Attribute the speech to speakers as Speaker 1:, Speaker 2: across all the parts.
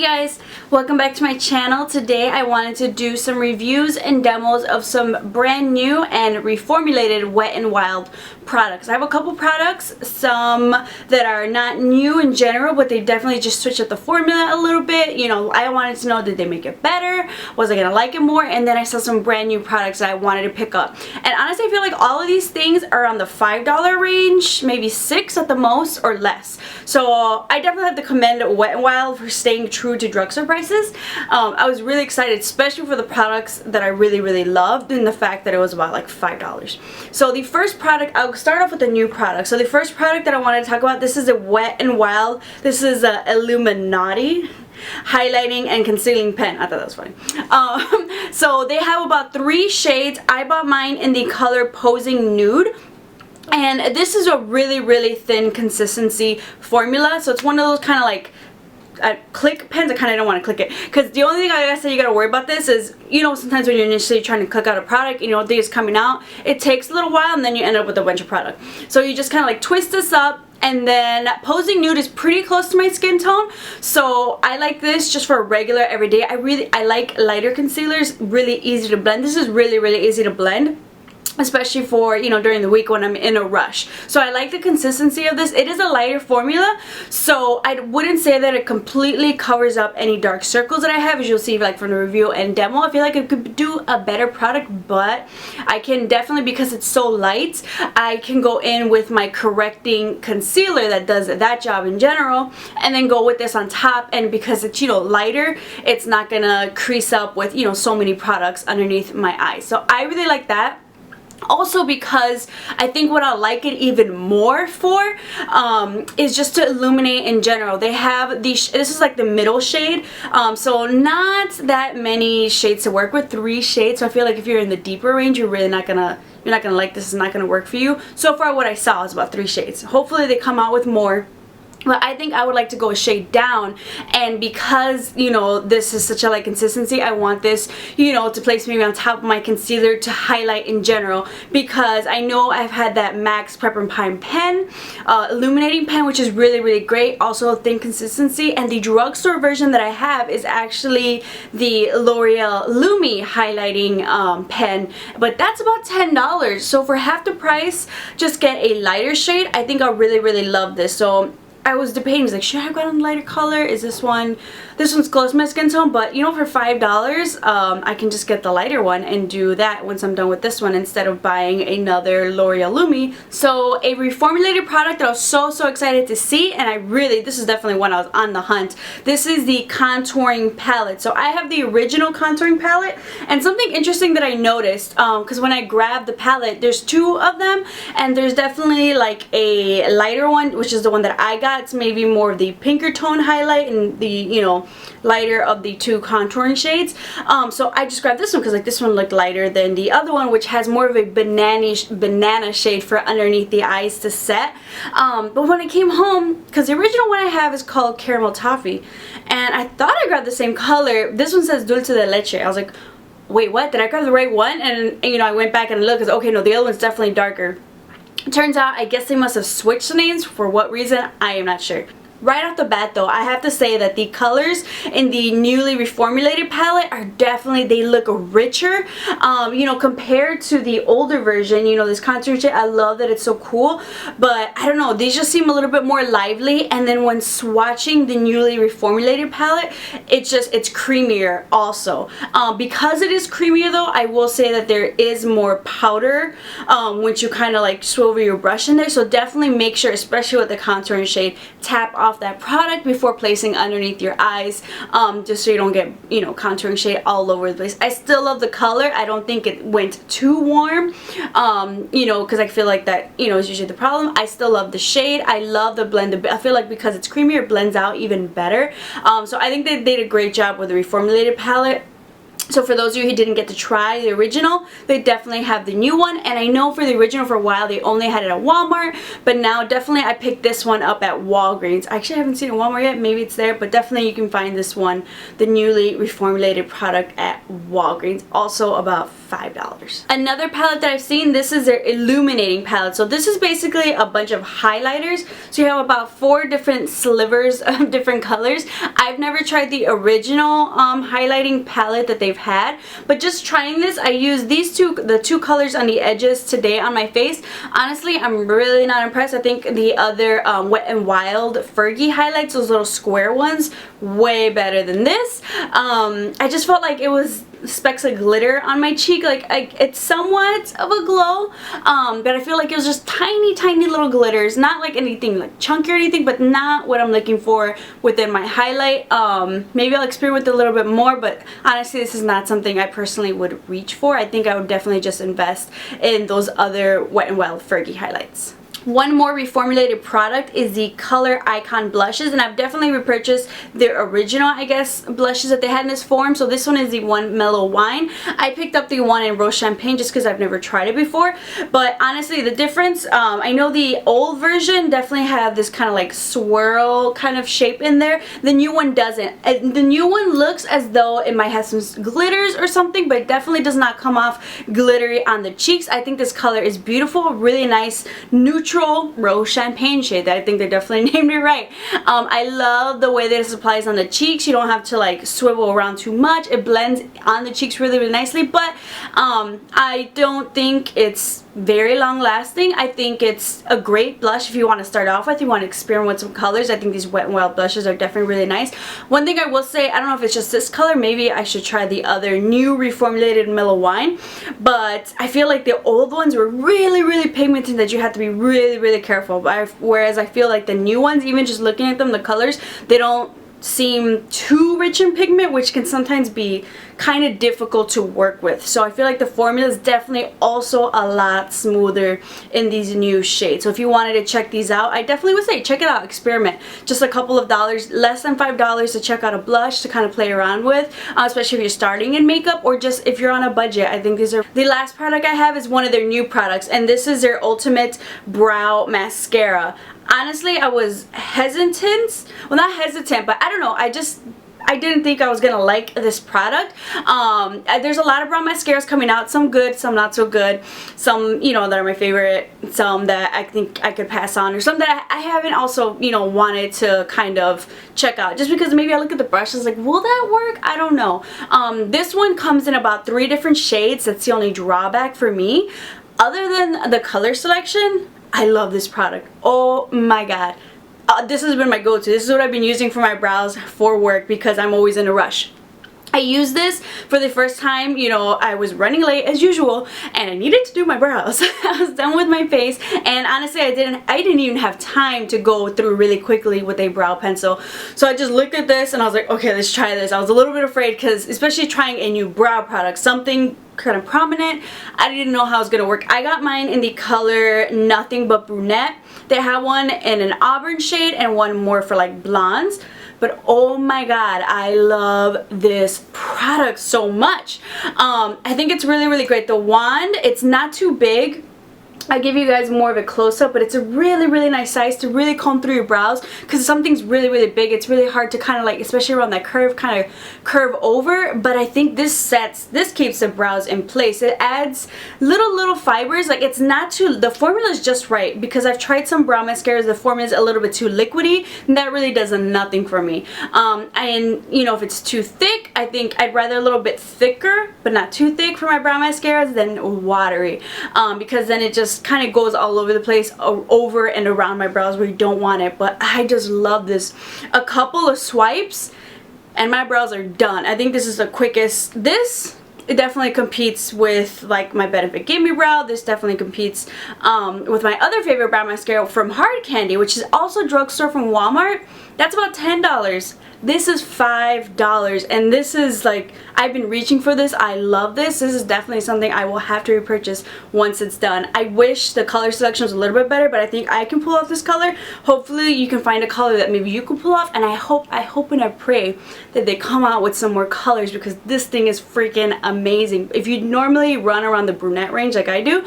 Speaker 1: guys, welcome back to my channel. Today I wanted to do some reviews and demos of some brand new and reformulated Wet n Wild products. I have a couple products, some that are not new in general, but they definitely just switch up the formula a little bit. You know, I wanted to know, did they make it better? Was I gonna like it more? And then I saw some brand new products that I wanted to pick up. And honestly, I feel like all of these things are on the $5 range, maybe $6 at the most or less. So I definitely have to commend Wet n Wild for staying true to drugstore prices. I was really excited, especially for the products that I really loved, and the fact that it was about like $5. So the first product, I'll start off with a new product. So the first product that I wanted to talk about, this is a Wet n Wild. This is a illumi-naughty highlighting and concealing pen. I thought that was funny. So they have about 3 shades. I bought mine in the color Posing Nude. And this is a really thin consistency formula. So it's one of those kind of like click pens. I kind of don't want to click it, because the only thing I gotta say you gotta worry about this is, you know, sometimes when you're initially trying to click out a product, you know, things coming out, it takes a little while and then you end up with a bunch of product. So you just kind of like twist this up. And then Posing Nude is pretty close to my skin tone, so I like this just for a regular everyday. I like lighter concealers, really easy to blend. This is really easy to blend, especially for, you know, during the week when I'm in a rush. So I like the consistency of this. It is a lighter formula, so I wouldn't say that it completely covers up any dark circles that I have, as you'll see like from the review and demo. I feel like it could do a better product, but I can definitely, because it's so light, I can go in with my correcting concealer that does that job in general, and then go with this on top. And because it's, you know, lighter, it's not gonna crease up with, you know, so many products underneath my eyes. So I really like that. Also, because I think what I'll like it even more for is just to illuminate in general. They have these, this is like the middle shade, so not that many shades to work with, 3 shades. So I feel like if you're in the deeper range, you're really not gonna, like this. Is not gonna work for you. So far what I saw is about 3 shades. Hopefully they come out with more. But I think I would like to go a shade down, and because, you know, this is such a light consistency, I want this, you know, to place maybe on top of my concealer to highlight in general, because I know I've had that MAC's Prep and Prime pen, illuminating pen, which is really great, also thin consistency, and the drugstore version that I have is actually the L'Oreal Lumi highlighting pen, but that's about $10. So for half the price, just get a lighter shade. I think I'll really love this. So I was debating, I was like, should I have gotten a lighter color? Is this one, this one's close to my skin tone, but you know, for $5, I can just get the lighter one and do that once I'm done with this one, instead of buying another L'Oreal Lumi. So a reformulated product that I was so excited to see, and I really, this is definitely one I was on the hunt. This is the contouring palette. So I have the original contouring palette, and something interesting that I noticed, because when I grabbed the palette, there's 2 of them, and there's definitely like a lighter one, which is the one that I got. It's maybe more of the pinker tone highlight and the, you know, lighter of the 2 contouring shades. So I just grabbed this one because like this one looked lighter than the other one, which has more of a banana shade for underneath the eyes to set. But when I came home, because the original one I have is called Caramel Toffee, and I thought I grabbed the same color. This one says Dulce de Leche. I was like, wait, what? Did I grab the right one? And you know, I went back and looked, because okay, no, the other one's definitely darker. Turns out, I guess they must have switched the names. For what reason, I am not sure. Right off the bat though, I have to say that the colors in the newly reformulated palette are definitely, they look richer, you know, compared to the older version. You know, this contour shade, I love that it's so cool, but I don't know, these just seem a little bit more lively. And then when swatching the newly reformulated palette, it's creamier also. Because it is creamier though, I will say that there is more powder once you kind of like swivel your brush in there. So definitely make sure, especially with the contouring shade, tap off that product before placing underneath your eyes, just so you don't get, you know, contouring shade all over the place. I still love the color. I don't think it went too warm, you know, because I feel like that, you know, is usually the problem. I still love the shade. I love the blend. I feel like because it's creamier, it blends out even better. So I think they did a great job with the reformulated palette. So for those of you who didn't get to try the original, they definitely have the new one. And I know for the original for a while they only had it at Walmart, but now definitely I picked this one up at Walgreens. Actually, I haven't seen it at Walmart yet. Maybe it's there, but definitely you can find this one, the newly reformulated product, at Walgreens. Also about $5. Another palette that I've seen, this is their Illuminating Palette. So this is basically a bunch of highlighters. So you have about 4 different slivers of different colors. I've never tried the original highlighting palette that they've had, but just trying this, I used the two colors on the edges today on my face. Honestly, I'm really not impressed. I think the other Wet n Wild Fergie highlights, those little square ones, way better than this. I just felt like it was specks of glitter on my cheek. Like it's somewhat of a glow, but I feel like it was just tiny little glitters, not like anything like chunky or anything, but not what I'm looking for within my highlight. Maybe I'll experiment with it a little bit more, but honestly this is not something I personally would reach for. I think I would definitely just invest in those other Wet n Wild Fergie highlights. One more reformulated product is the Color Icon blushes, and I've definitely repurchased their original, I guess, blushes that they had in this form. So this one is the one Mellow Wine. I picked up the one in Rose Champagne just because I've never tried it before, but honestly the difference, I know the old version definitely had this kind of like swirl kind of shape in there. The new one doesn't. The new one looks as though it might have some glitters or something, but it definitely does not come off glittery on the cheeks. I think this color is beautiful, really nice, neutral Rose Champagne shade. I think they definitely named it right. I love the way that it applies on the cheeks. You don't have to like swivel around too much. It blends on the cheeks really nicely, but I don't think it's very long lasting. I think it's a great blush if you want to start off with, you want to experiment with some colors. I think these Wet n Wild blushes are definitely really nice. One thing I will say, I don't know if it's just this color, maybe I should try the other new reformulated Mellow Wine, but I feel like the old ones were really pigmented that you have to be really careful. Whereas I feel like the new ones, even just looking at them, the colors, they don't seem too rich in pigment, which can sometimes be kind of difficult to work with. So I feel like the formula is definitely also a lot smoother in these new shades. So if you wanted to check these out, I definitely would say check it out, experiment. Just a couple of dollars, less than $5 to check out a blush to kind of play around with, especially if you're starting in makeup or just if you're on a budget. I think these are. The last product I have is one of their new products, and this is their Ultimate Brow Mascara. Honestly, I was hesitant. Well, not hesitant, but I don't know. I didn't think I was gonna like this product. There's a lot of brow mascaras coming out, some good, some not so good, some, you know, that are my favorite, some that I think I could pass on, or some that I haven't also, you know, wanted to kind of check out, just because maybe I look at the brush and it's like, will that work? I don't know. This one comes in about 3 different shades. That's the only drawback for me. Other than the color selection, I love this product. Oh my god. This has been my go-to. This is what I've been using for my brows for work because I'm always in a rush. I used this for the first time, you know, I was running late as usual and I needed to do my brows. I was done with my face, and honestly I didn't even have time to go through really quickly with a brow pencil. So I just looked at this and I was like, okay, let's try this. I was a little bit afraid because especially trying a new brow product, something kind of prominent, I didn't know how it was gonna work. I got mine in the color Nothing But Bru-Nette. They have one in an auburn shade and one more for like blondes. But oh my god, I love this product so much. I think it's really great. The wand, it's not too big. I'll give you guys more of a close-up, but it's a really nice size to really comb through your brows, because if something's really big, it's really hard to kind of like, especially around that curve, kind of curve over. But I think this keeps the brows in place. It adds little fibers. Like, it's not too, the formula is just right, because I've tried some brow mascaras, the formula is a little bit too liquidy, and that really does nothing for me. And you know, if it's too thick, I think I'd rather a little bit thicker, but not too thick for my brow mascaras than watery, because then it just kind of goes all over the place, over and around my brows where you don't want it. But I just love this. A couple of swipes and my brows are done. I think this is the quickest. It definitely competes with like my Benefit Gimme Brow. This definitely competes with my other favorite brow mascara from Hard Candy, which is also Drugstore from Walmart. That's about $10. This is $5, and this is like, I've been reaching for this. I love this. This is definitely something I will have to repurchase once it's done. I wish the color selection was a little bit better, but I think I can pull off this color. Hopefully you can find a color that maybe you can pull off, and I hope and I pray that they come out with some more colors, because this thing is freaking amazing. If you normally run around the brunette range like I do,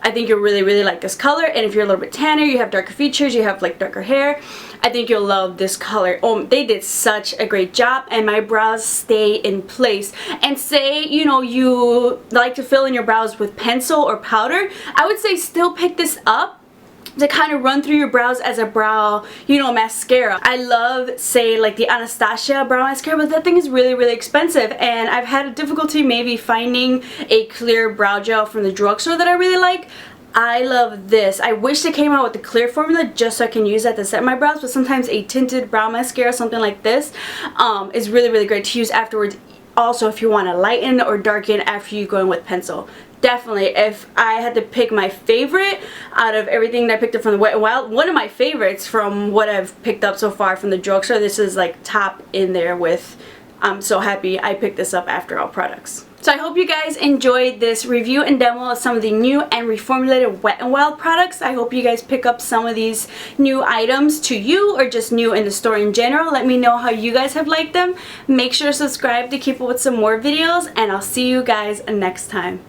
Speaker 1: I think you'll really like this color. And if you're a little bit tanner, you have darker features, you have like darker hair, I think you'll love this color. Oh, they did such a great job, and my brows stay in place. And say, you know, you like to fill in your brows with pencil or powder, I would say still pick this up to kind of run through your brows as a brow, you know, mascara. I love, say, like the Anastasia brow mascara, but that thing is really expensive, and I've had a difficulty maybe finding a clear brow gel from the drugstore that I really like. I love this. I wish they came out with the clear formula just so I can use that to set my brows, but sometimes a tinted brow mascara, something like this, is really great to use afterwards. Also, if you want to lighten or darken after you go in with pencil. Definitely, if I had to pick my favorite out of everything that I picked up from the Wet n Wild, one of my favorites from what I've picked up so far from the drugstore, this is like top in there with, I'm so happy I picked this up after all products. So I hope you guys enjoyed this review and demo of some of the new and reformulated Wet n Wild products. I hope you guys pick up some of these new items to you, or just new in the store in general. Let me know how you guys have liked them. Make sure to subscribe to keep up with some more videos, and I'll see you guys next time.